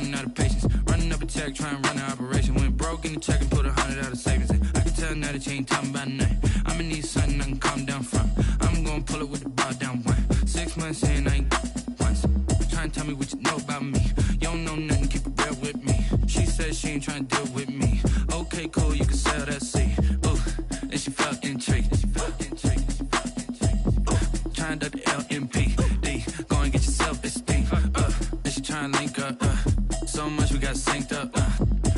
running out of patience. Running up a check, trying to run an operation. Went broke in the check and put 100 out of savings in. I can tell now that you ain't talking about nothing. I'ma need something I can calm down from. I'm gonna pull it with the bar down one. 6 months in, I ain't once. Trying to tell me what you know about me. You don't know nothing, keep it real with me. She said she ain't trying to deal with me. Okay, cool, you can sell that seed. Ooh, and she felt intrigued. Trying to duck the LMPD. Go and get your self-esteem. And she trying to link up. So much we got synced up.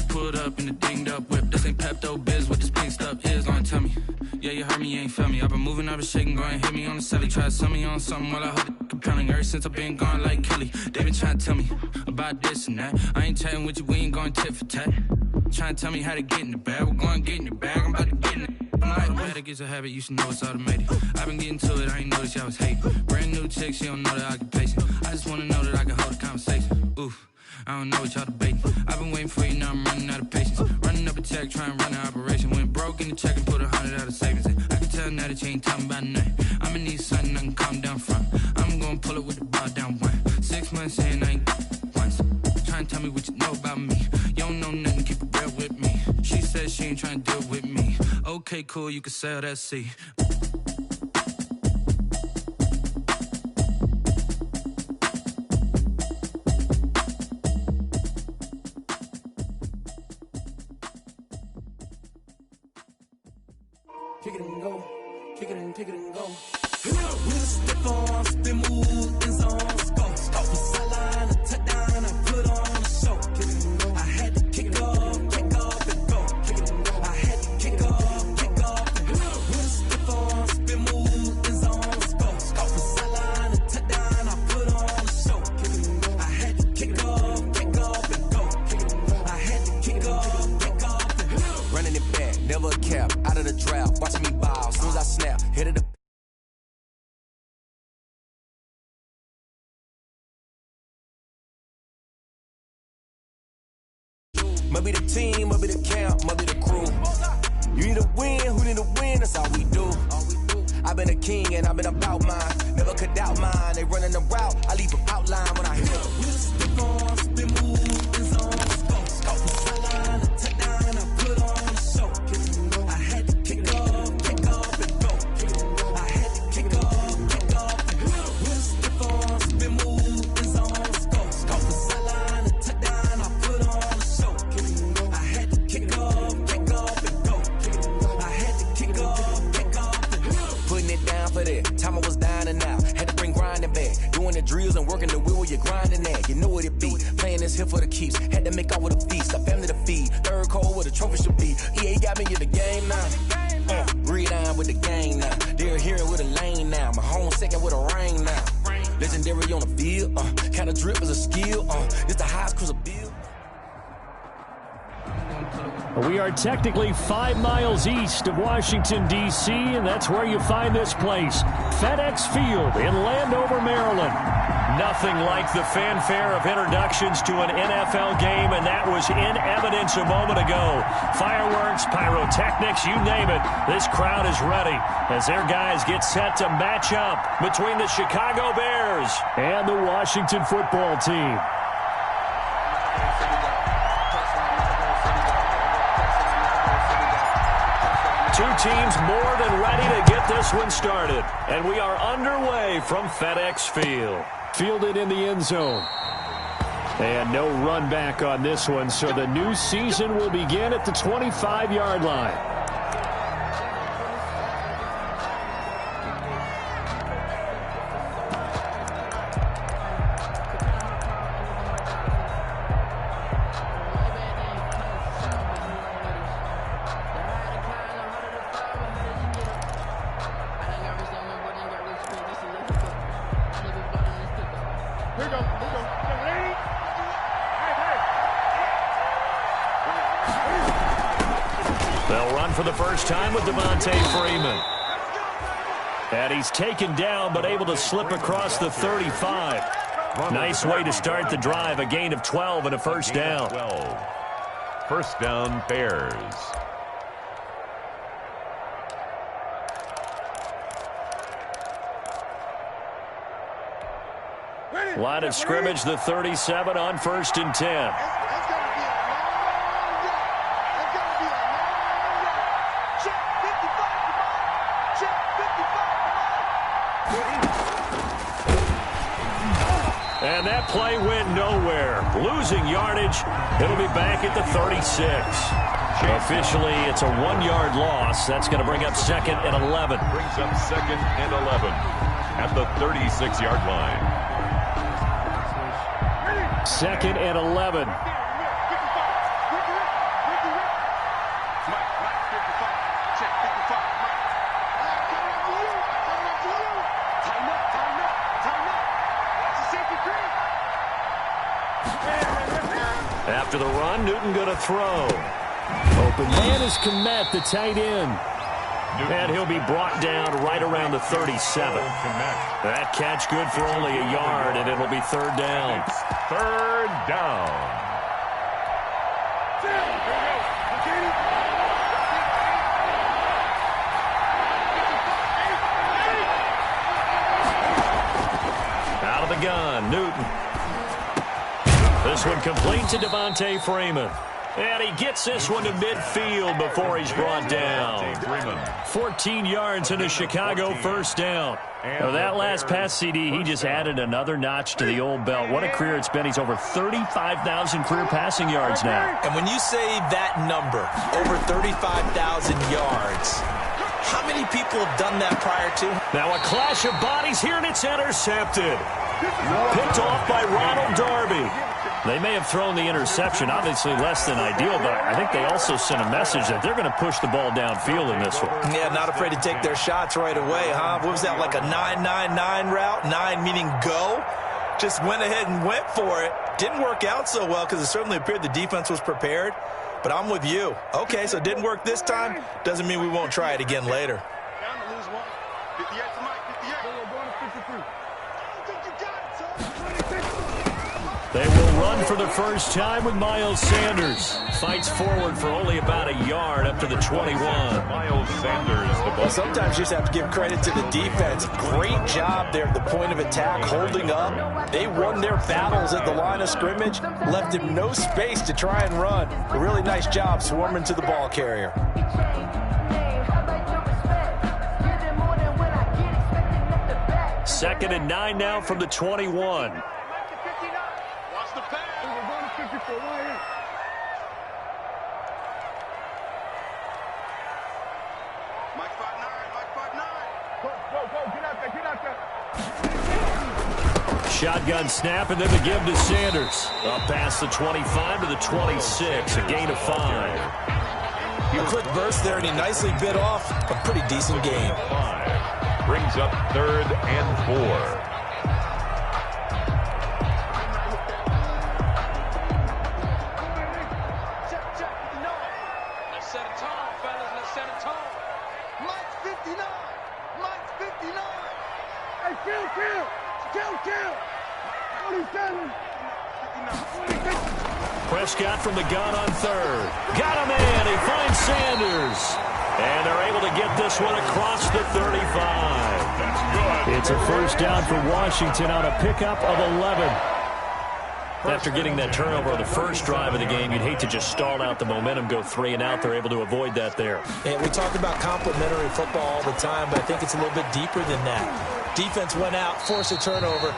Pulled up in the dinged up whip. This ain't Pepto-Biz, what this pink stuff is. Gonna tell me. Yeah, you heard me, you ain't felt me. I've been moving, I've been shaking, go and hit me on the celly. Try to sell me on something while I hold it compelling. Ever since I've been gone like Kelly, they been trying to tell me about this and that. I ain't chatting with you, we ain't going tit for tat. Trying to tell me how to get in the bag. We're going to get in the bag, I'm about to get in it. I'm like, automatic is a habit, you should know it's automated. I've been getting to it, I ain't noticed y'all was hating. Brand new chick, she don't know the occupation. I just wanna know that I can hold a conversation. Oof, I don't know what y'all debating. I've been waiting for you, now I'm running out of patience. Running up a check, trying to run an operation. Went broke in the check and put 100 out of savings in. I can tell now that you ain't talking about nothing. I'ma need something I can calm down from. I'm gonna pull it with the bar down one. 6 months in, I ain't once. Trying to tell me what you know about me. You don't know nothing, keep it real with me. She said she ain't trying to deal with me. Okay, cool, you can sell that seed. Kick it and go, kick it and go. We'll step on, spin, move, in zones, go. Off the sideline, a touchdown, I put on a show. Kick it and go. I had to kick off and go. Kick it and go. I had to kick off and go. We'll step on, spin, move, in zones, go. Off the sideline, a touchdown, I put on a show. Kick it and go. I had to kick off and go. Kick it and go. I had to kick off and go. Running it back, never a cap, out of the drought, watching me ball, as soon as I snap, hit it. Maybe the team, maybe the camp, maybe the crew. You need a win, who need a win, that's all we do. I've been a king and I've been about mine, never could doubt mine. They running the route, I leave them outline when I hit it. We'll stick on, spin, move, in zones, go. Off the sideline, a touchdown, I put on a show. Kick it and go. I had to kick off and go. Kick it and go. I had to kick off and go. We'll stick on, spin, move, in zones, go. Off the sideline, a touchdown, I put on a show. Kick it and go. I had to kick off and go. Kick it and go. I had to kick off and go. Putting it down for that, time I was down and out. Had to bring grinding back, doing the drills and working the wheel where you're grinding at. You know what it be, playing this here for the keeps. Had to make out with a feast, a family to feed. Third cold where the trophy should be. EA got me in the game now. Read on with the gang now. They're hearing with a lane now. My home second with a ring now. Legendary on the field, kind of drip is a skill. It's the highest cruiser bill. We are technically 5 miles east of Washington, D.C., and that's where you find this place, FedEx Field in Landover, Maryland. Nothing like the fanfare of introductions to an NFL game, and that was in evidence a moment ago. Fireworks, pyrotechnics, you name it. This crowd is ready as their guys get set to match up between the Chicago Bears and the Washington football team. Two teams more than ready to get this one started. And we are underway from FedEx Field. Fielded in the end zone. And no run back on this one, so the new season will begin at the 25-yard line. They'll run for the first time with Devontae Freeman. And he's taken down, but able to slip across the 35. Nice way to start the drive, a gain of 12 and a first down. 12. First down, Bears. Ready? Line of scrimmage, the 37 on 1st and 10. And that play went nowhere. Losing yardage. It'll be back at the 36. Officially, it's a 1-yard loss. That's going to bring up 2nd and 11. Brings up 2nd and 11 at the 36-yard line. 2nd and 11. After the run, Newton going to throw. Open man is Kmet, the tight end. And he'll be brought down right around the 37. That catch good for only a yard, and it'll be 3rd down. 3rd down. Out of the gun, Newton. This one complete to Devontae Freeman. And he gets this one to midfield before he's brought down. 14 yards and a Chicago 1st down. Now that last pass CD, he just added another notch to the old belt. What a career it's been. He's over 35,000 career passing yards now. And when you say that number, over 35,000 yards, how many people have done that prior to? Now a clash of bodies here, and it's intercepted. Picked off by Ronald Darby. They may have thrown the interception, obviously less than ideal, but I think they also sent a message that they're going to push the ball downfield in this one. Yeah, not afraid to take their shots right away, huh? What was that, like a 9-9-9 route? 9 meaning go? Just went ahead and went for it. Didn't work out so well because it certainly appeared the defense was prepared. But I'm with you. Okay, so it didn't work this time. Doesn't mean we won't try it again later. Down to lose one. 58 to Mike, 58. Going to 53. I don't think you got it, son. They will run for the first time with Miles Sanders. Fights forward for only about a yard up to the 21. Miles Sanders. Well, sometimes you just have to give credit to the defense. Great job there at the point of attack, holding up. They won their battles at the line of scrimmage, left him no space to try and run. A really nice job swarming to the ball carrier. 2nd and 9 now from the 21. Shotgun snap, and then the give to Sanders. Up past the 25 to the 26, a gain of 5. A quick burst there, and he nicely bit off a pretty decent game. 5 brings up 3rd and 4. Prescott from the gun on 3rd. Got him in. He finds Sanders. And they're able to get this one across the 35. It's a first down for Washington on a pickup of 11. After getting that turnover on the first drive of the game, you'd hate to just stall out the momentum, go 3 and out. They're able to avoid that there. And we talk about complementary football all the time, but I think it's a little bit deeper than that. Defense went out, forced a turnover,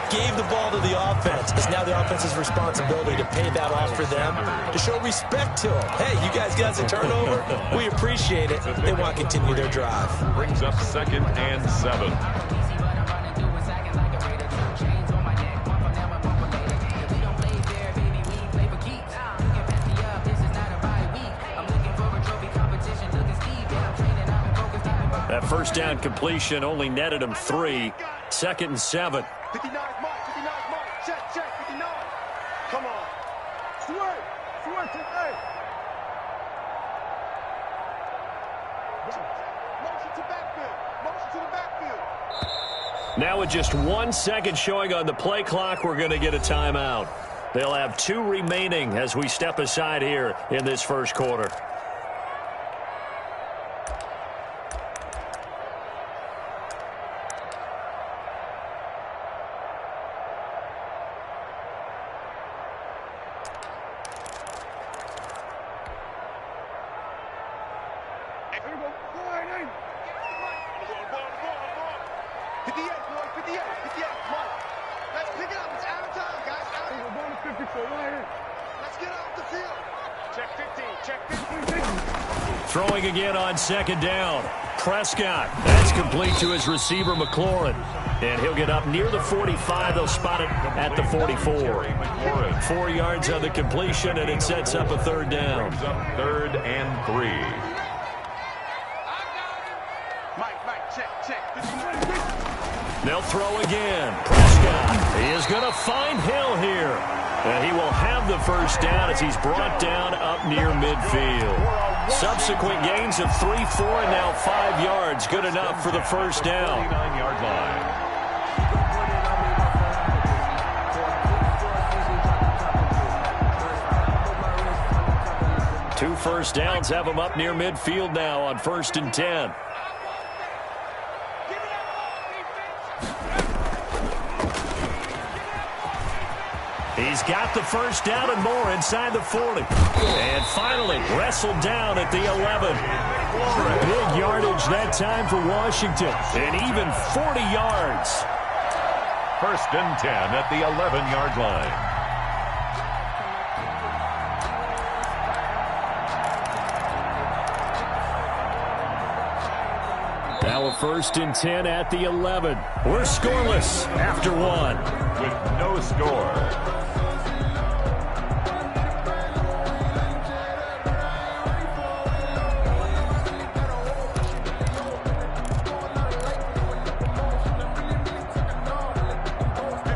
gave the ball to the offense. It's now the offense's responsibility to pay that off for them, to show respect to them. Hey, you guys got a turnover? We appreciate it. They want to continue their drive. Brings up 2nd and 7. That first down completion only netted him 3. 2nd and 7. 59 Mike, 59 Mike. Check, 59. Come on. Swing to A. Motion to backfield. Motion to the backfield. Now with just 1 second showing on the play clock, we're going to get a timeout. They'll have 2 remaining as we step aside here in this first quarter. Let's get off the field. Check 15. Check 15. Throwing again on second down. Prescott. That's complete to his receiver, McLaurin. And he'll get up near the 45. They'll spot it at the 44. 4 yards on the completion, and it sets up a third down. Brings up 3rd and 3. Mike, check. They'll throw again. Prescott. He is going to find Hill here. And he will have the first down as he's brought down up near midfield. Subsequent gains of 3, 4, and now 5 yards. Good enough for the first down. 39-yard line. 2 first downs have him up near midfield now on 1st and 10. He's got the first down and more inside the 40. And finally wrestled down at the 11. Big yardage that time for Washington. And even 40 yards. 1st and 10 at the 11-yard line. Now a 1st and 10 at the 11. We're scoreless after 1. With no score.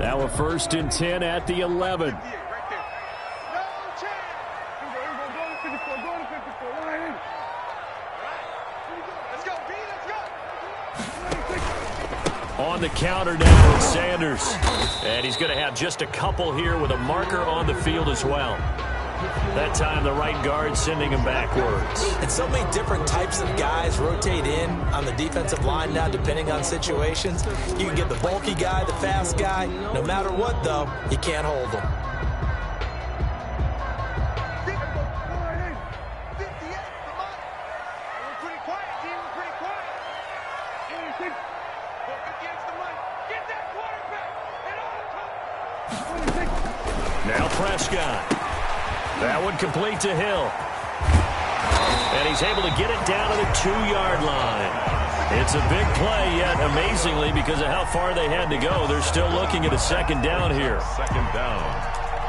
Now a 1st and 10 at the 11. On the counter now with Sanders. And he's going to have just a couple here with a marker on the field as well. That time the right guard sending him backwards. And so many different types of guys rotate in on the defensive line now depending on situations. You can get the bulky guy, the fast guy. No matter what, though, you can't hold them. Now Prescott. That one complete to Hill. And he's able to get it down to the 2-yard line. It's a big play, yet amazingly, because of how far they had to go, they're still looking at a 2nd down here. 2nd down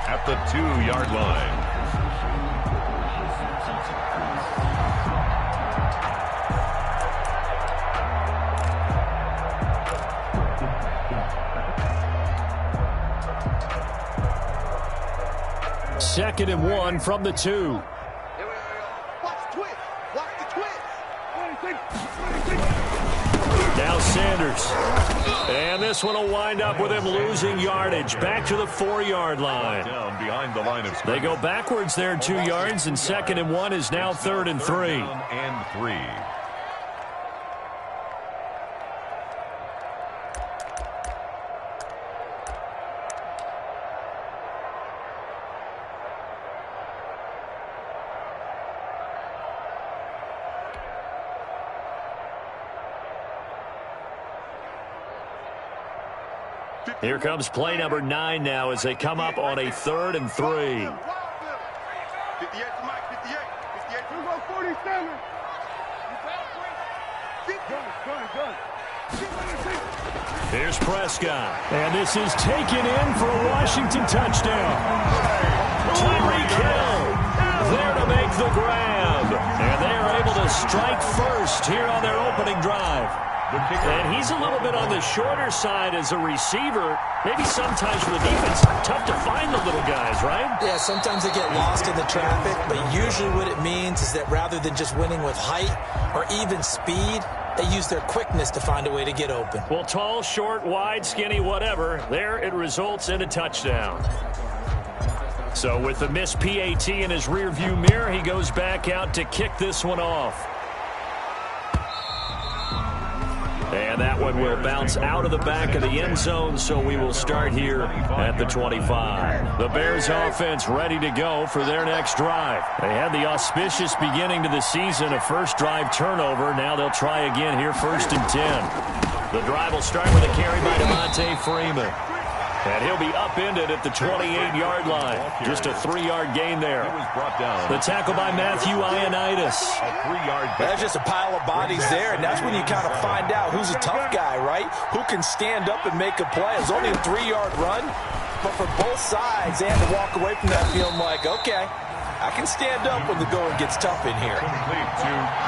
at the 2-yard line. Second and 1 from the 2. Watch the twist. Watch the twist. Now Sanders. And this one will wind up with him losing yardage. Back to the 4-yard line. Down behind the line of scrimmage. They go backwards there 2 yards, and 2nd and 1 is now 3rd and 3. And 3. Here comes play number 9 now as they come up on a 3rd and 3. 58 to Mike, 58. 58. We're going 47. Here's Prescott. And this is taken in for a Washington touchdown. Tyreek Hill there to make the grab. And they are able to strike first here on their opening drive. And he's a little bit on the shorter side as a receiver. Maybe sometimes for the defense, tough to find the little guys, right? Yeah, sometimes they get lost in the traffic, but usually what it means is that rather than just winning with height or even speed, they use their quickness to find a way to get open. Well, tall, short, wide, skinny, whatever, there it results in a touchdown. So with the missed PAT in his rearview mirror, he goes back out to kick this one off. And that one will bounce out of the back of the end zone, so we will start here at the 25. The Bears offense ready to go for their next drive. They had the auspicious beginning to the season, a first drive turnover. Now they'll try again here, 1st and 10. The drive will start with a carry by Devontae Freeman. And he'll be upended at the 28-yard line. Just a 3-yard gain there. The tackle by Matthew Ioannidis. That's just a pile of bodies there, and that's when you kind of find out who's a tough guy, right? Who can stand up and make a play. It was only a 3-yard run, but for both sides, they had to walk away from that feeling like, okay, I can stand up when the going gets tough in here.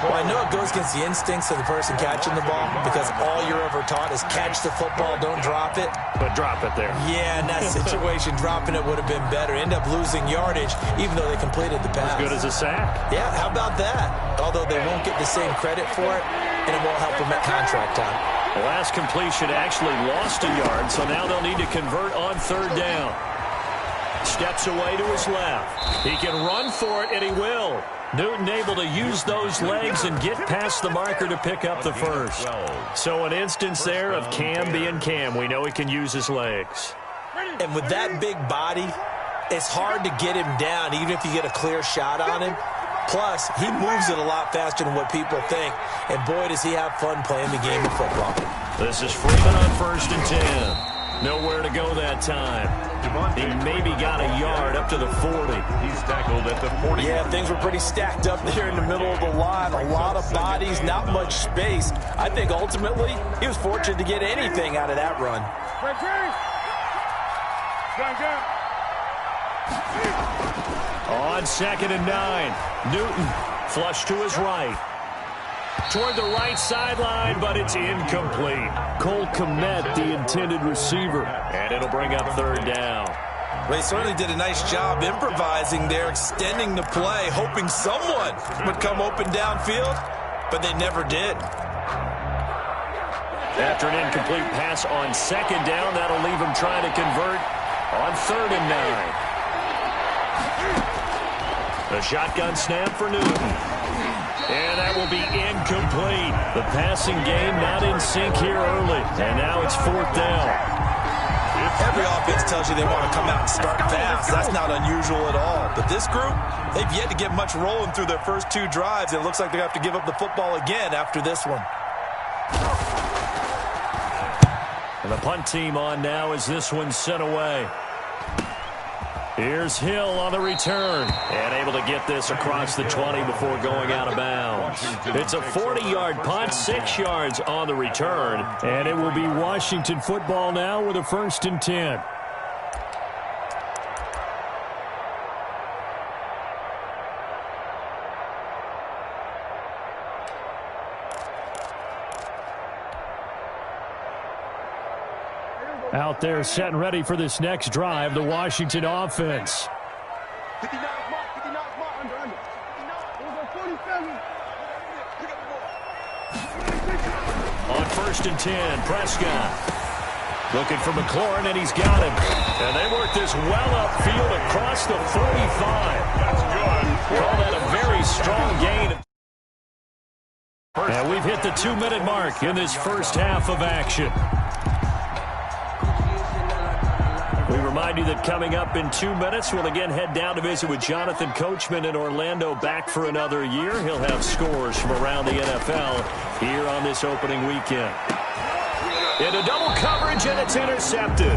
Well, I know it goes against the instincts of the person catching the ball because all you're ever taught is catch the football, don't drop it. But drop it there. Yeah, in that situation, dropping it would have been better. End up losing yardage, even though they completed the pass. As good as a sack. Yeah, how about that? Although they won't get the same credit for it, and it won't help them at contract time. The last completion actually lost a yard, so now they'll need to convert on 3rd down. Steps away to his left. He can run for it, and he will. Newton able to use those legs and get past the marker to pick up the first. So an instance there of Cam being Cam. We know he can use his legs. And with that big body, it's hard to get him down, even if you get a clear shot on him. Plus, he moves it a lot faster than what people think. And boy, does he have fun playing the game of football. This is Freeman on 1st and 10. Nowhere to go that time. He maybe got a yard up to the 40. He's tackled at the 40. Yeah, things were pretty stacked up there in the middle of the line. A lot of bodies, not much space. I think ultimately he was fortunate to get anything out of that run. On 2nd and 9, Newton flush to his right. Toward the right sideline, but it's incomplete. Cole Kmet, the intended receiver. And it'll bring up 3rd down. Well, he certainly did a nice job improvising there, extending the play, hoping someone would come open downfield, but they never did. After an incomplete pass on 2nd down, that'll leave him trying to convert on 3rd and 9. The shotgun snap for Newton. And that will be incomplete. The passing game not in sync here early. And now it's 4th down. Every offense tells you they want to come out and start fast. That's not unusual at all. But this group, they've yet to get much rolling through their first 2 drives. It looks like they have to give up the football again after this one. And the punt team on now as this one's sent away. Here's Hill on the return. And able to get this across the 20 before going out of bounds. It's a 40-yard punt, 6 yards on the return. And it will be Washington football now with a 1st and 10. Out there set and ready for this next drive, the Washington offense. 59 mark, under. 59, it was on 47. On 1st and 10, Prescott. Looking for McLaurin, and he's got him. And they work this well upfield across the 45. That's good. Call that a very strong gain. And we've hit the 2-minute mark in this first half of action. We remind you that coming up in 2 minutes, we'll again head down to visit with Jonathan Coachman in Orlando, back for another year. He'll have scores from around the NFL here on this opening weekend. Into double coverage, and it's intercepted.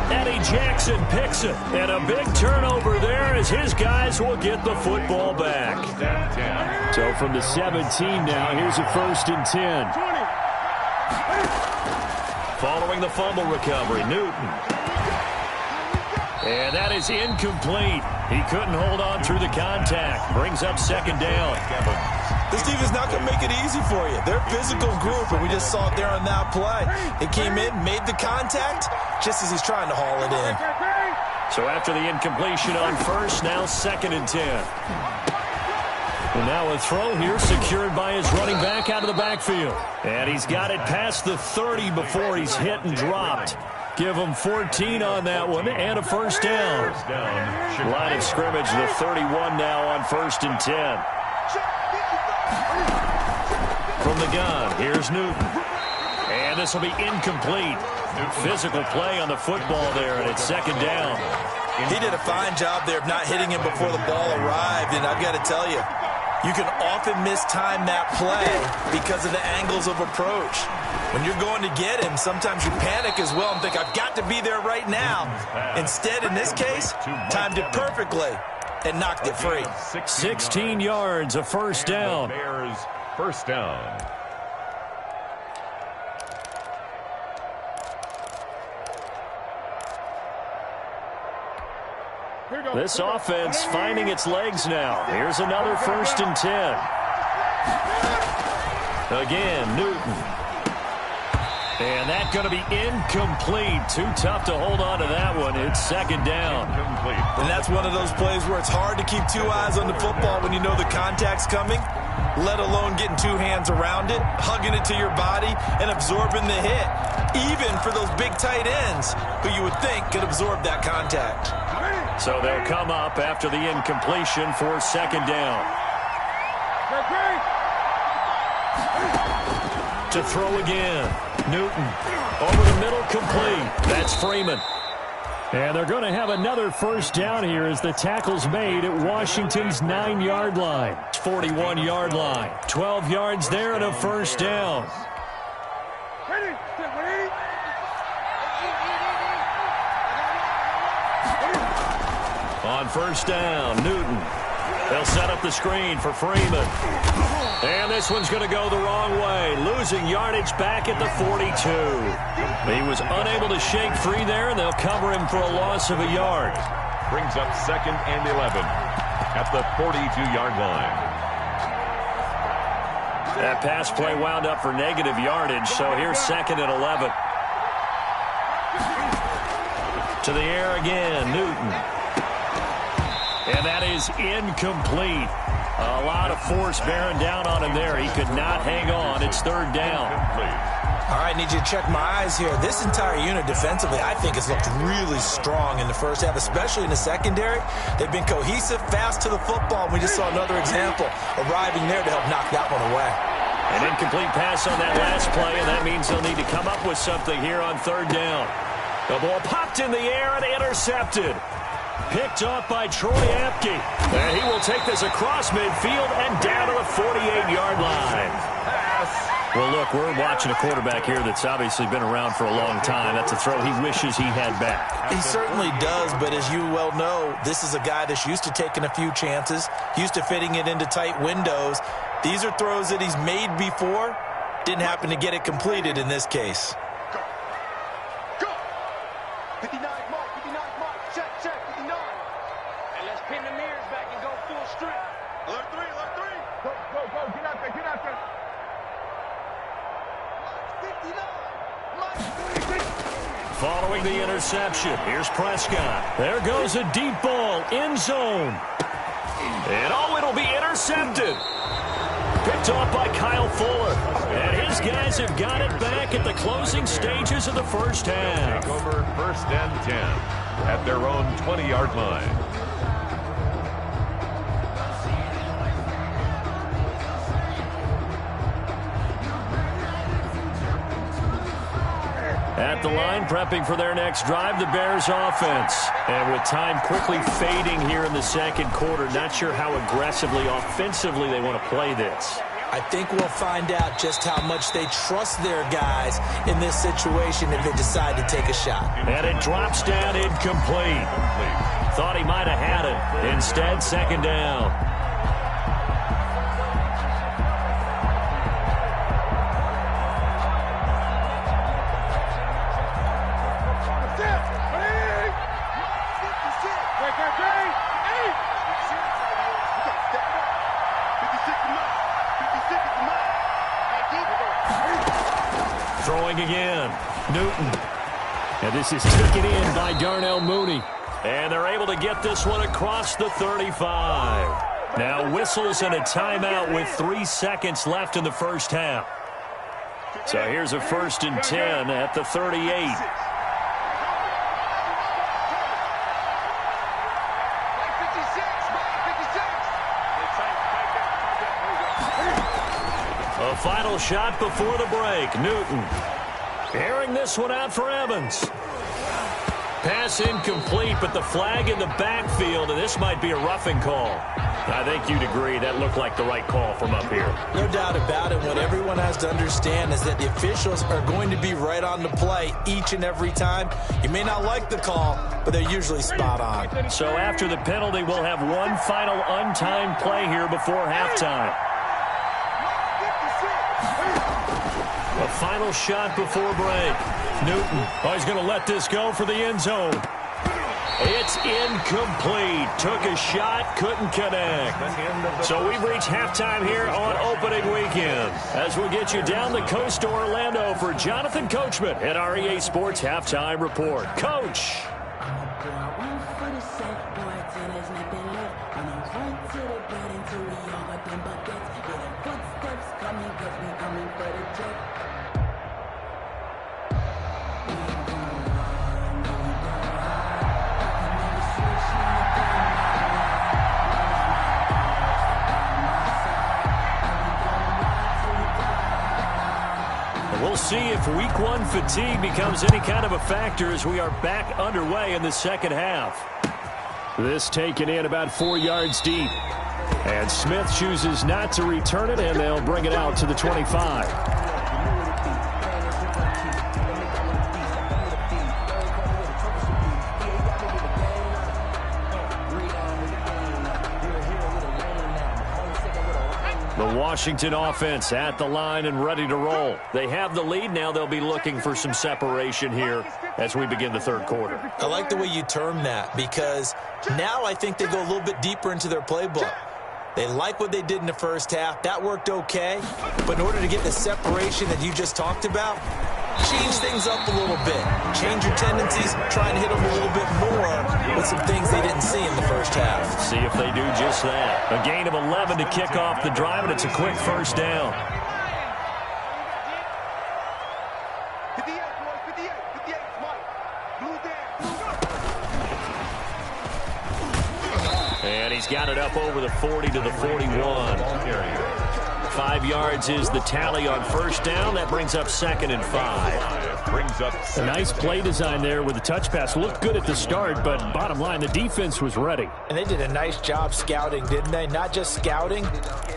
Eddie Jackson picks it, and a big turnover there as his guys will get the football back. So from the 17 now, here's a 1st and 10. Following the fumble recovery, Newton. And that is incomplete. He couldn't hold on through the contact. Brings up 2nd down. This defense is not going to make it easy for you. They're a physical group, and we just saw it there on that play. They came in, made the contact, just as he's trying to haul it in. So after the incompletion on 1st, now 2nd and 10. And now a throw here secured by his running back out of the backfield. And he's got it past the 30 before he's hit and dropped. Give him 14 on that one and a 1st down. Line of scrimmage, the 31 now on 1st and 10. From the gun, here's Newton. And this will be incomplete. Physical play on the football there, and it's 2nd down. He did a fine job there of not hitting him before the ball arrived, and I've got to tell you, You can often mistime that play because of the angles of approach. When you're going to get him, sometimes you panic as well and think, I've got to be there right now. Instead, in this case, timed it perfectly and knocked it free. 16 yards, a first down. Bears, first down. This offense finding its legs now. Here's another 1st and 10. Again, Newton. And that's going to be incomplete. Too tough to hold on to that one. It's 2nd down. And that's one of those plays where it's hard to keep 2 eyes on the football when you know the contact's coming, let alone getting 2 hands around it, hugging it to your body, and absorbing the hit, even for those big tight ends who you would think could absorb that contact. So they'll come up after the incompletion for 2nd down. To throw again. Newton over the middle, complete. That's Freeman. And they're going to have another 1st down here as the tackle's made at Washington's 9-yard line. 41-yard line. 12 yards there and a 1st down. On 1st down, Newton. They'll set up the screen for Freeman. And this one's going to go the wrong way, losing yardage back at the 42. He was unable to shake free there, and they'll cover him for a loss of a yard. Brings up 2nd and 11 at the 42-yard line. That pass play wound up for negative yardage, so here's 2nd and 11. To the air again, Newton. And that is incomplete. A lot of force bearing down on him there. He could not hang on. It's 3rd down. All right, need you to check my eyes here. This entire unit defensively, I think, has looked really strong in the first half, especially in the secondary. They've been cohesive, fast to the football. We just saw another example arriving there to help knock that one away. An incomplete pass on that last play, and that means they'll need to come up with something here on 3rd down. The ball popped in the air and intercepted. Picked off by Troy Apke. And he will take this across midfield and down to the 48-yard line. Well, look, we're watching a quarterback here that's obviously been around for a long time. That's a throw he wishes he had back. He certainly does, but as you well know, this is a guy that's used to taking a few chances, used to fitting it into tight windows. These are throws that he's made before. Didn't happen to get it completed in this case. Go! 59 mark, 59 mark. Check, 59. And let's pin the mirrors back and go full strength. Alert 3, alert 3. Go, get out there, get out there. 59. Following the interception, here's Prescott. There goes a deep ball, end zone. And it'll be intercepted. Picked off by Kyle Fuller. And his guys have got it back at the closing stages of the first half. Take over 1st and 10 at their own 20-yard line. At the line, prepping for their next drive, the Bears offense. And with time quickly fading here in the second quarter, not sure how aggressively, offensively they want to play this. I think we'll find out just how much they trust their guys in this situation if they decide to take a shot. And it drops down incomplete. Thought he might have had it. Instead, 2nd down. Throwing again, Newton. And this is taken in by Darnell Mooney. And they're able to get this one across the 35. Now whistles and a timeout with 3 seconds left in the first half. So here's a 1st and 10 at the 38. A final shot before the break. Newton airing this one out for Evans. Pass incomplete, but the flag in the backfield, and this might be a roughing call. I think you'd agree that looked like the right call from up here. No doubt about it. What everyone has to understand is that the officials are going to be right on the play each and every time. You may not like the call, but they're usually spot on. So after the penalty, we'll have one final untimed play here before halftime. A final shot before break. Newton, he's going to let this go for the end zone. It's incomplete. Took a shot, couldn't connect. So we've reached halftime here on opening weekend. As we get you down the coast to Orlando for Jonathan Coachman at our EA Sports Halftime Report. Coach. We'll see if week one fatigue becomes any kind of a factor as we are back underway in the second half. This taken in about 4 yards deep. And Smith chooses not to return it, and they'll bring it out to the 25. The Washington offense at the line and ready to roll. They have the lead now. They'll be looking for some separation here as we begin the third quarter. I like the way you term that because now I think they go a little bit deeper into their playbook. They like what they did in the first half. That worked okay. But in order to get the separation that you just talked about, change things up a little bit. Change your tendencies. Try and hit them a little bit more with some things they didn't see in the first half. See if they do just that. A gain of 11 to kick off the drive, and it's a quick first down. 58, boys, 58, 58, Mike. Blue down. And he's got it up over the 40 to the 41. 5 yards is the tally on first down. That brings up 2nd and 5. A nice play design there with the touch pass. Looked good at the start, but bottom line, the defense was ready. And they did a nice job scouting, didn't they? Not just scouting,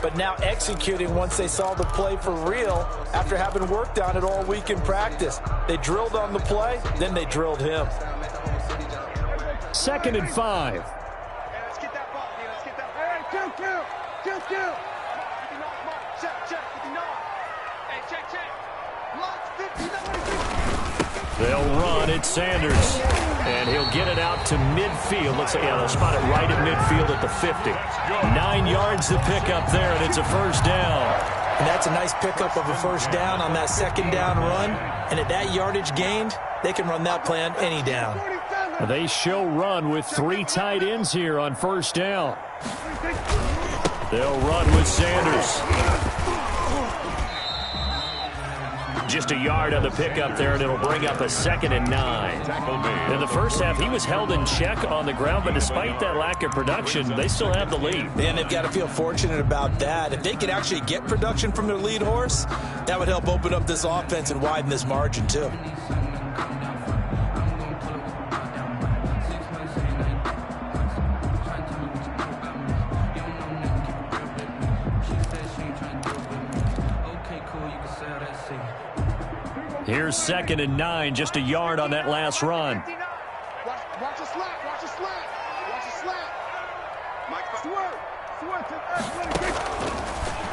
but now executing once they saw the play for real after having worked on it all week in practice. They drilled on the play, then they drilled him. 2nd and 5. Let's get that ball here. Let's get that. Hey, kill. Check, 59. Hey, check. Lock 59. They'll run. It's Sanders. And he'll get it out to midfield. Let's say, they'll spot it right at midfield at the 50. 9 yards to pick up there, and it's a first down. And that's a nice pickup of a first down on that second down run. And at that yardage gained, they can run that play on any down. They show run with 3 tight ends here on first down. They'll run with Sanders. Just a yard on the pickup there, and it'll bring up a 2nd and 9. In the first half, he was held in check on the ground, but despite that lack of production, they still have the lead. And they've got to feel fortunate about that. If they could actually get production from their lead horse, that would help open up this offense and widen this margin, too. Here's 2nd and 9, just a yard on that last run. Watch a slap.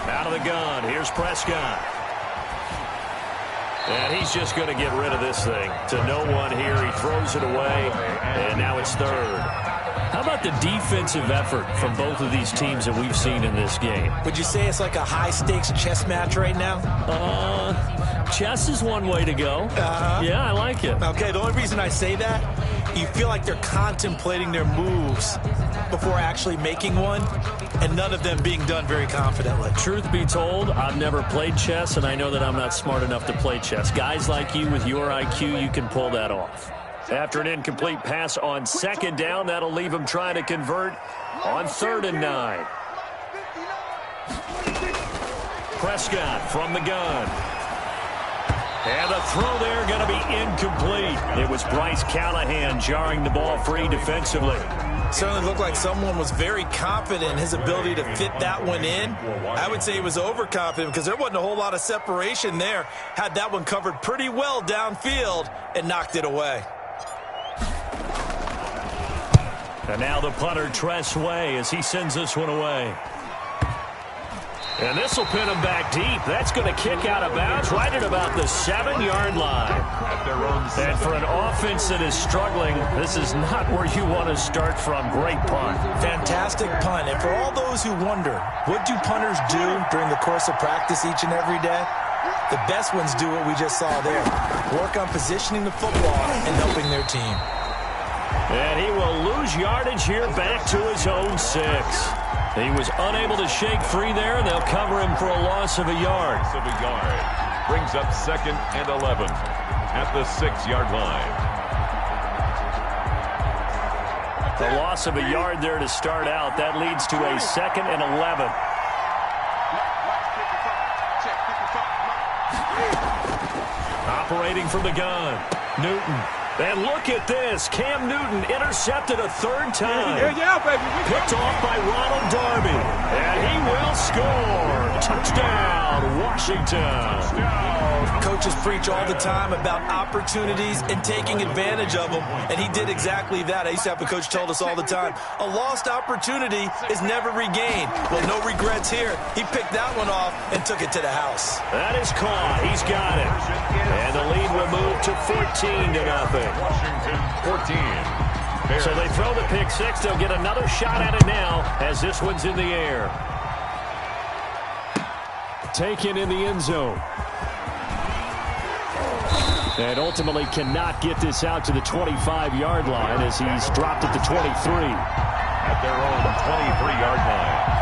Out of the gun, here's Prescott. And he's just going to get rid of this thing. To no one here, he throws it away, and now it's 3rd. How about the defensive effort from both of these teams that we've seen in this game? Would you say it's like a high-stakes chess match right now? Chess is one way to go. Yeah, I like it. Okay, the only reason I say that, you feel like they're contemplating their moves before actually making one, and none of them being done very confidently. Truth be told, I've never played chess, and I know that I'm not smart enough to play chess. Guys like you with your IQ, you can pull that off. After an incomplete pass on 2nd down, that'll leave him trying to convert on 3rd and 9. Prescott from the gun. And the throw there going to be incomplete. It was Bryce Callahan jarring the ball free defensively. Certainly looked like someone was very confident in his ability to fit that one in. I would say he was overconfident because there wasn't a whole lot of separation there. Had that one covered pretty well downfield and knocked it away. And now the punter, Tress Way, as he sends this one away. And this will pin him back deep. That's going to kick out of bounds right at about the 7-yard line. And for an offense that is struggling, this is not where you want to start from. Great punt. Fantastic punt. And for all those who wonder, what do punters do during the course of practice each and every day? The best ones do what we just saw there. Work on positioning the football and helping their team. And he will lose yardage here back to his own 6. He was unable to shake free there, and they'll cover him for a loss of a yard. Brings up 2nd and 11 at the 6-yard line. The loss of a yard there to start out. That leads to a 2nd and 11. Operating from the gun, Newton. And look at this. Cam Newton intercepted a 3rd time. Baby. Picked off by Ronald Darby. And he will score. Touchdown, Washington. Coaches preach all the time about opportunities and taking advantage of them, and he did exactly that. I used to have a coach told us all the time, a lost opportunity is never regained. Well, no regrets here. He picked that one off and took it to the house. That is caught. He's got it. And the lead will move to 14-0. Washington 14. So they throw the pick 6. They'll get another shot at it now as this one's in the air. Taken in the end zone. And ultimately cannot get this out to the 25-yard line as he's dropped at the 23. At their own 23-yard line.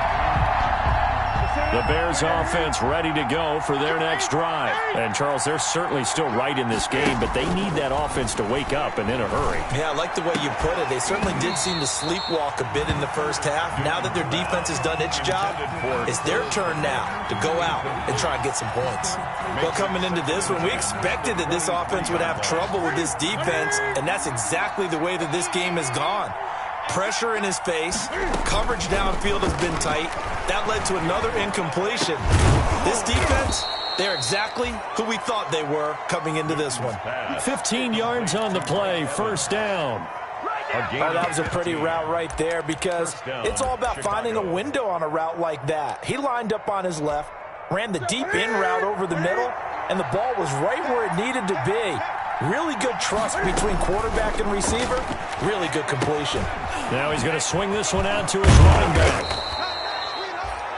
The Bears offense ready to go for their next drive. And, Charles, they're certainly still right in this game, but they need that offense to wake up and in a hurry. Yeah, I like the way you put it. They certainly did seem to sleepwalk a bit in the first half. Now that their defense has done its job, it's their turn now to go out and try and get some points. Well, coming into this one, we expected that this offense would have trouble with this defense, and that's exactly the way that this game has gone. Pressure in his face. Coverage downfield has been tight. That led to another incompletion. This defense, they're exactly who we thought they were coming into this one. 15 yards on the play, 1st down. Oh, that was a pretty route right there because it's all about finding a window on a route like that. He lined up on his left, ran the deep in route over the middle, and the ball was right where it needed to be. Really good trust between quarterback and receiver. Really good completion. Now he's going to swing this one out to his running back.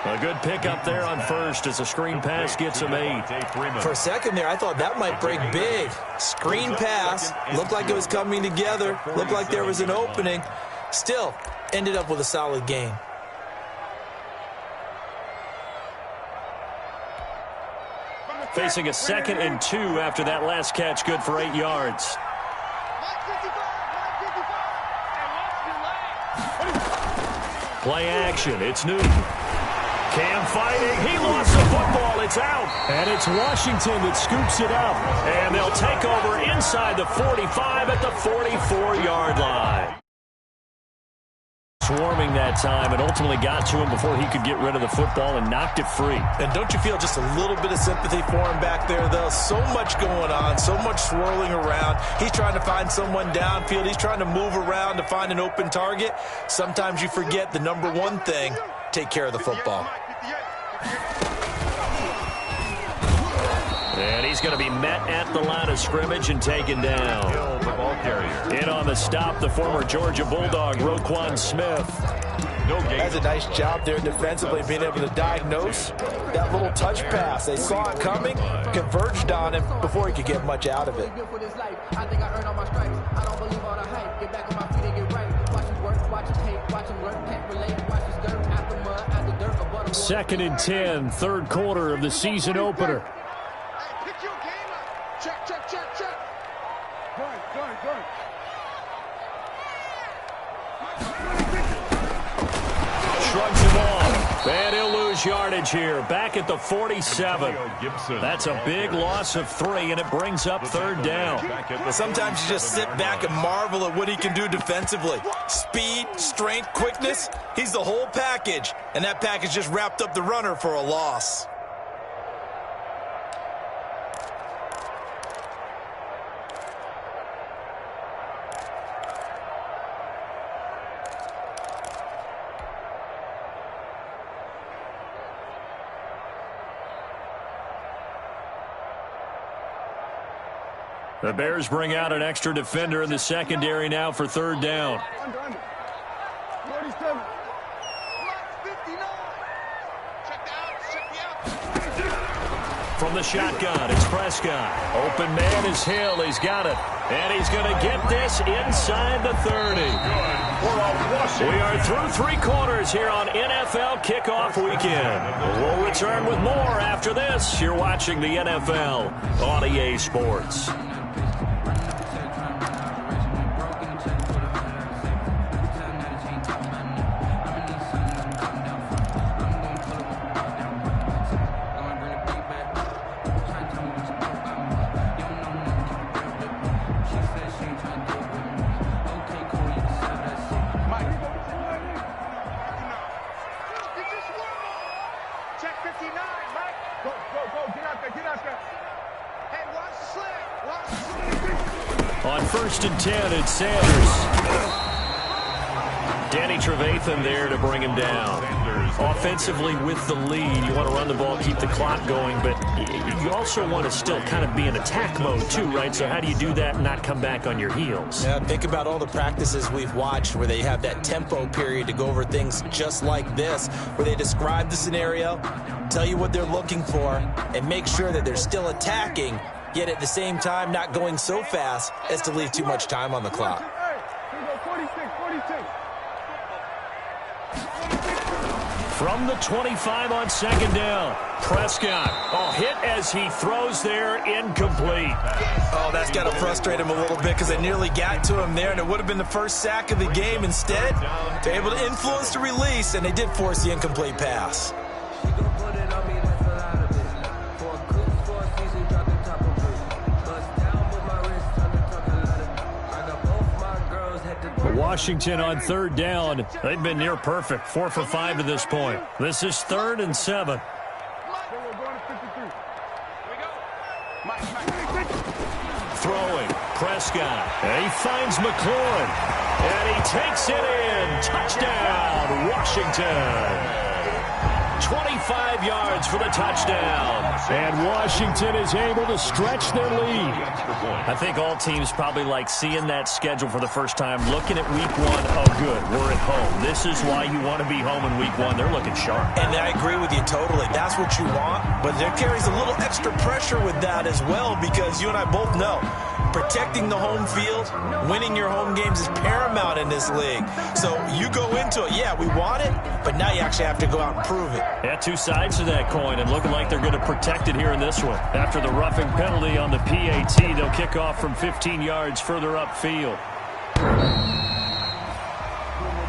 A good pickup there on 1st as a screen pass gets him 8. For a second there, I thought that might break big. Screen pass. Looked like it was coming together. Looked like there was an opening. Still, ended up with a solid gain. Facing a 2nd and 2 after that last catch, good for 8 yards. Play action, it's Newton. Cam fighting, he lost the football, it's out. And it's Washington that scoops it up. And they'll take over inside the 45 at the 44-yard line. Swarming that time and ultimately got to him before he could get rid of the football and knocked it free. And don't you feel just a little bit of sympathy for him back there, though? So much going on, so much swirling around. He's trying to find someone downfield. He's trying to move around to find an open target. Sometimes you forget the number one thing, take care of the football. And he's going to be met at the line of scrimmage and taken down. In on the stop, the former Georgia Bulldog, Roquan Smith. That's a nice job there defensively, being able to diagnose that little touch pass. They saw it coming, converged on him before he could get much out of it. 2nd and 10, 3rd quarter of the season opener. Shrugs him off. And he'll lose lose yardage here. Back at the 47. That's a big loss of 3, and it brings up third down. Sometimes you just sit back and marvel at what he can do defensively. Speed, strength, quickness. He's the whole package, and that package just wrapped up the runner for a loss. The Bears bring out an extra defender in the secondary now for third down. Under. 47. 59. Check the out. From the shotgun, it's Prescott. Open man is Hill. He's got it. And he's going to get this inside the 30. We are through 3 quarters here on NFL Kickoff Weekend. We'll return with more after this. You're watching the NFL on EA Sports. On 1st and 10, it's Sanders. Danny Trevathan there to bring him down. Offensively with the lead, you want to run the ball, keep the clock going, but you also want to still kind of be in attack mode too, right? So how do you do that and not come back on your heels? Yeah, think about all the practices we've watched where they have that tempo period to go over things just like this, where they describe the scenario, tell you what they're looking for, and make sure that they're still attacking, yet at the same time not going so fast as to leave too much time on the clock. From the 25 on 2nd down, Prescott. Hit as he throws there, incomplete. Oh, that's got to frustrate him a little bit because they nearly got to him there, and it would have been the first sack of the game. Instead, they're able to influence the release, and they did force the incomplete pass. Washington on 3rd down. They've been near perfect. 4 for 5 to this point. This is 3rd and 7. Throwing. Prescott. And he finds McLaurin. And he takes it in. Touchdown, Washington. 25 yards for the touchdown. And Washington is able to stretch their lead. I think all teams probably like seeing that schedule for the first time, looking at week 1. Oh, good, we're at home. This is why you want to be home in week 1. They're looking sharp. And I agree with you totally. That's what you want. But there carries a little extra pressure with that as well, because you and I both know protecting the home field, winning your home games is paramount in this league. So you go into it, yeah, we want it, but now you actually have to go out and prove it. Yeah, 2 sides to that coin, and looking like they're going to protect it here in this one. After the roughing penalty on the PAT, they'll kick off from 15 yards further upfield.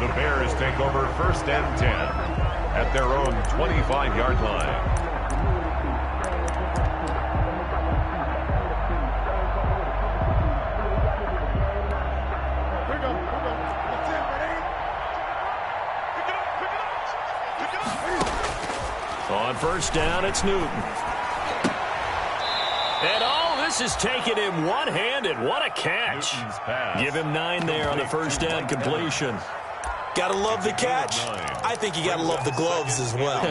The Bears take over 1st and 10 at their own 25-yard line. On 1st down, it's Newton. And this is taking him one-handed. What a catch. Give him 9 there on the 1st down completion. Gotta love the catch. I think you gotta love the gloves as well.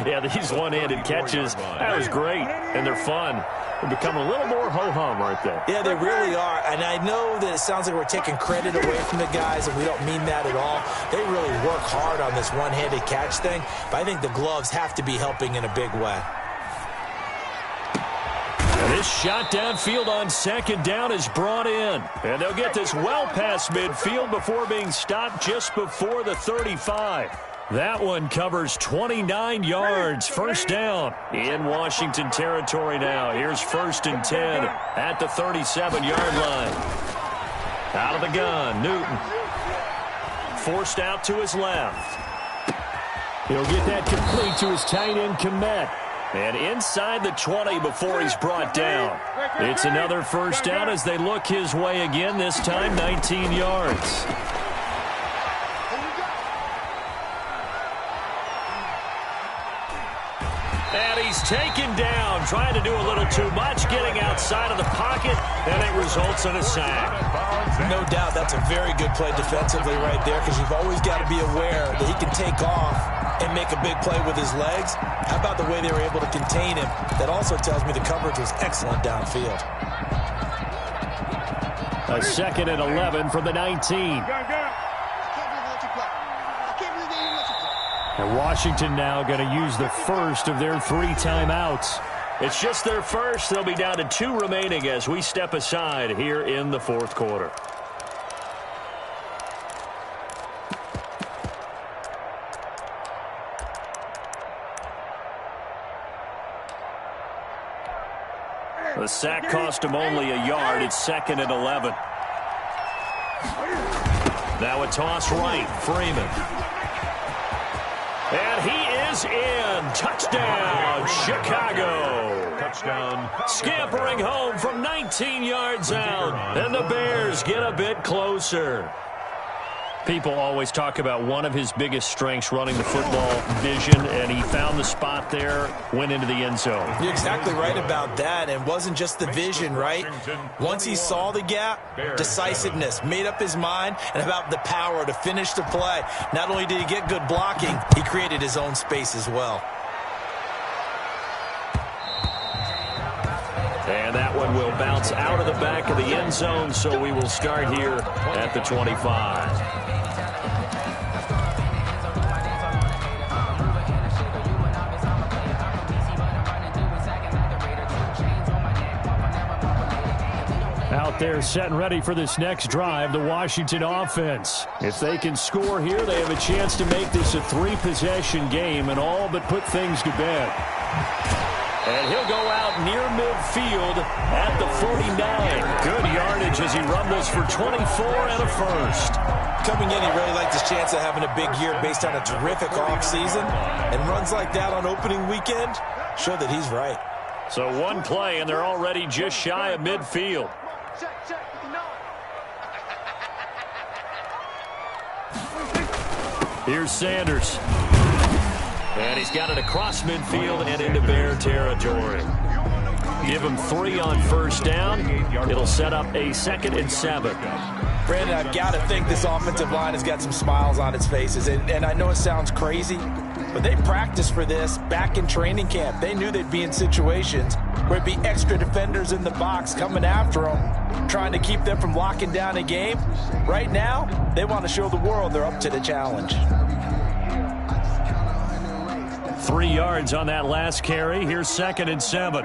Yeah, these one-handed catches, that was great, and they're fun. They're becoming a little more ho-hum right there. Yeah, they really are, and I know that it sounds like we're taking credit away from the guys, and we don't mean that at all. They really work hard on this one-handed catch thing, but I think the gloves have to be helping in a big way. This shot downfield on 2nd down is brought in. And they'll get this well past midfield before being stopped just before the 35. That one covers 29 yards. 1st down in Washington territory now. Here's 1st and 10 at the 37-yard line. Out of the gun, Newton. Forced out to his left. He'll get that complete to his tight end, Komet. And inside the 20 before he's brought down. It's another first down as they look his way again, this time 19 yards. And he's taken down, trying to do a little too much, getting outside of the pocket, and it results in a sack. No doubt that's a very good play defensively right there, because you've always got to be aware that he can take off and make a big play with his legs. How about the way they were able to contain him? That also tells me the coverage was excellent downfield. A 2nd and 11 from the 19. And Washington now going to use the first of their 3 timeouts. It's just their first. They'll be down to 2 remaining as we step aside here in the 4th quarter. The sack cost him only a yard. It's 2nd and 11. Now a toss right. Freeman. And he is in. Touchdown, Chicago. Touchdown. Scampering home from 19 yards out. And the Bears get a bit closer. People always talk about one of his biggest strengths running the football, vision, and he found the spot there, went into the end zone. You're exactly right about that, and wasn't just the vision, right? Once he saw the gap, decisiveness, made up his mind, and about the power to finish the play. Not only did he get good blocking, he created his own space as well. And that one will bounce out of the back of the end zone, so we will start here at the 25. Out there set and ready for this next drive, the Washington offense. If they can score here, they have a chance to make this a 3-possession game and all but put things to bed. And he'll go out near midfield at the 49. Good yardage as he rumbles for 24 and a first. Coming in, he really liked his chance of having a big year based on a terrific offseason. And runs like that on opening weekend show that he's right. So one play, and they're already just shy of midfield. Here's Sanders. And he's got it across midfield and into Bear territory. Give him 3 on first down. It'll set up a 2nd and 7. Brandon, I've got to think this offensive line has got some smiles on its faces. And I know it sounds crazy, but they practiced for this back in training camp. They knew they'd be in situations where it'd be extra defenders in the box coming after them, trying to keep them from locking down a game. Right now, they want to show the world they're up to the challenge. 3 yards on that last carry. Here's 2nd and 7.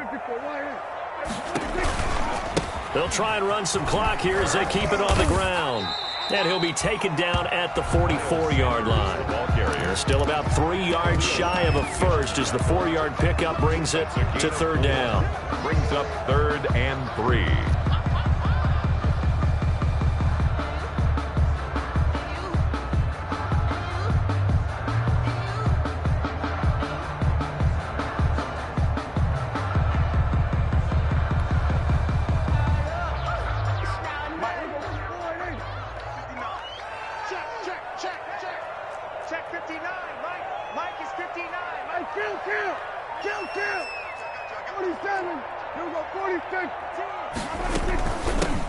They'll try and run some clock here as they keep it on the ground. And he'll be taken down at the 44-yard line. Ball carrier. Still about 3 yards shy of a first as the 4-yard pickup brings it to 3rd down. Brings up 3rd and 3.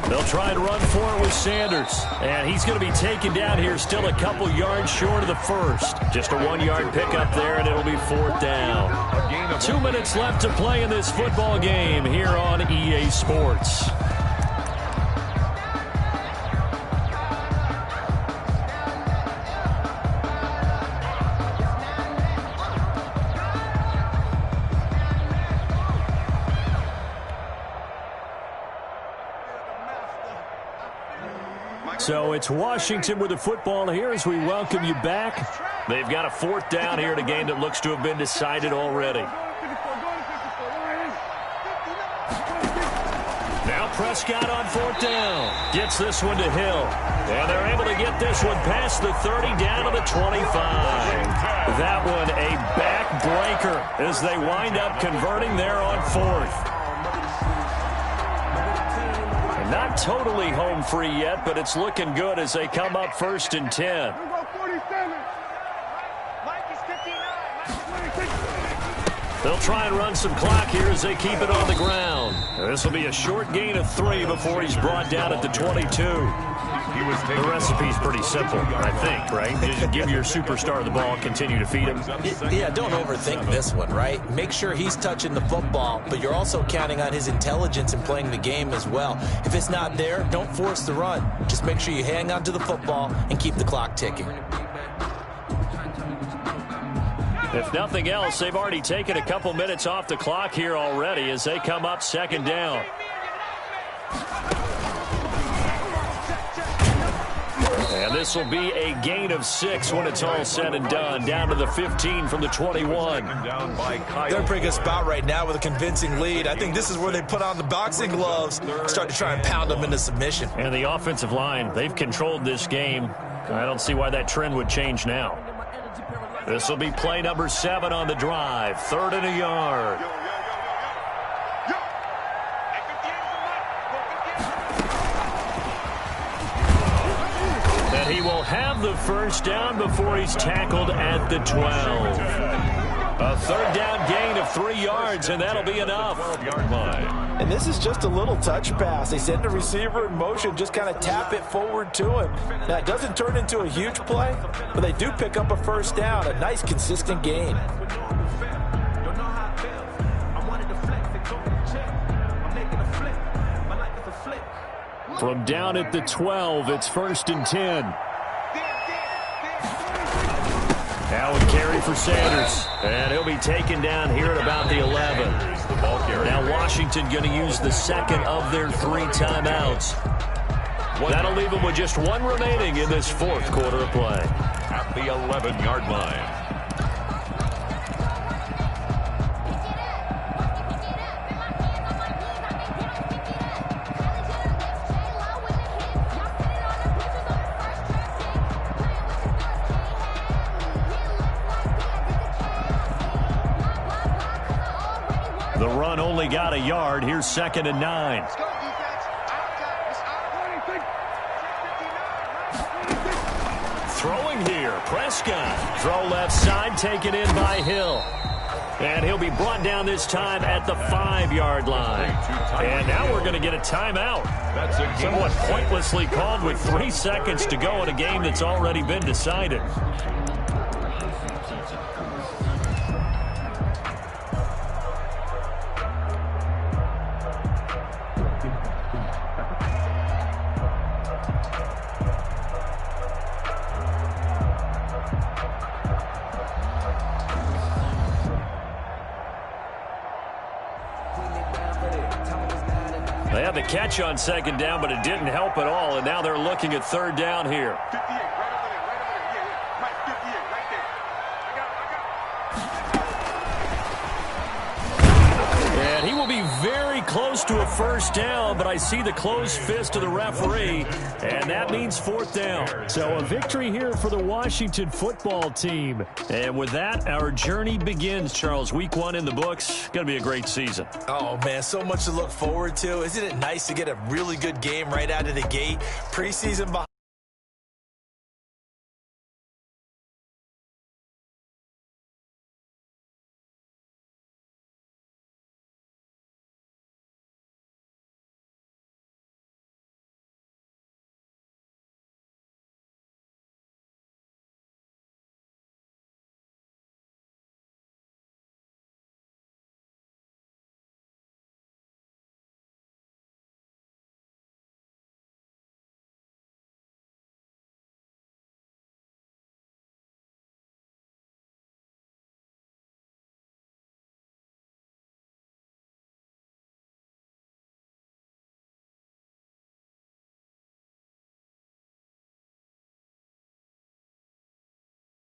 They'll try and run for it with Sanders. And he's going to be taken down here still a couple yards short of the first. Just a 1-yard pickup there, and it'll be 4th down. 2 minutes left to play in this football game here on EA Sports. So it's Washington with the football here as we welcome you back. They've got a 4th down here in a game that looks to have been decided already. Now Prescott on 4th down. Gets this one to Hill. And they're able to get this one past the 30 down to the 25. That one a backbreaker as they wind up converting there on 4th. And not totally home free yet, but it's looking good as they come up 1st and 10. They'll try and run some clock here as they keep it on the ground. This will be a short gain of 3 before he's brought down at the 22. The recipe's pretty simple, I think, right? Just give your superstar the ball, continue to feed him. Yeah, don't overthink this one, right? Make sure he's touching the football, but you're also counting on his intelligence in playing the game as well. If it's not there, don't force the run. Just make sure you hang on to the football and keep the clock ticking. If nothing else, they've already taken a couple minutes off the clock here already as they come up 2nd down. And this will be a gain of 6 when it's all said and done, down to the 15 from the 21. They're in a pretty good spot right now with a convincing lead. I think this is where they put on the boxing gloves, start to try and pound them into submission. And the offensive line, they've controlled this game. I don't see why that trend would change now. This will be play number 7 on the drive. 3rd and a yard. And he will have the 1st down before he's tackled at the 12. A 3rd down gain of 3 yards, and that'll be enough. 12-yard line. And this is just a little touch pass. They send the receiver in motion, just kind of tap it forward to him. Now, it doesn't turn into a huge play, but they do pick up a 1st down, a nice, consistent gain. From down at the 12, it's 1st and 10. Now a carry for Sanders, and he'll be taken down here at about the 11. Now Washington going to use the 2nd of their 3 timeouts. That'll leave them with just 1 remaining in this 4th quarter of play. At the 11-yard line. The run only got a yard. Here's 2nd and 9. Throwing here, Prescott. Throw left side, taken in by Hill. And he'll be brought down this time at the 5-yard line. And now we're going to get a timeout. That's somewhat pointlessly called with 3 seconds to go in a game that's already been decided. They had the catch on 2nd down, but it didn't help at all, and now they're looking at 3rd down here. 58, right over there, right over there. Yeah, Mike, 58, right there. And he will be very close to a 1st down, but I see the closed fist of the referee, and that means 4th down. So a victory here for the Washington football team. And with that, our journey begins, Charles. Week 1 in the books. Going to be a great season. Oh, man, so much to look forward to. Isn't it nice to get a really good game right out of the gate? Preseason behind.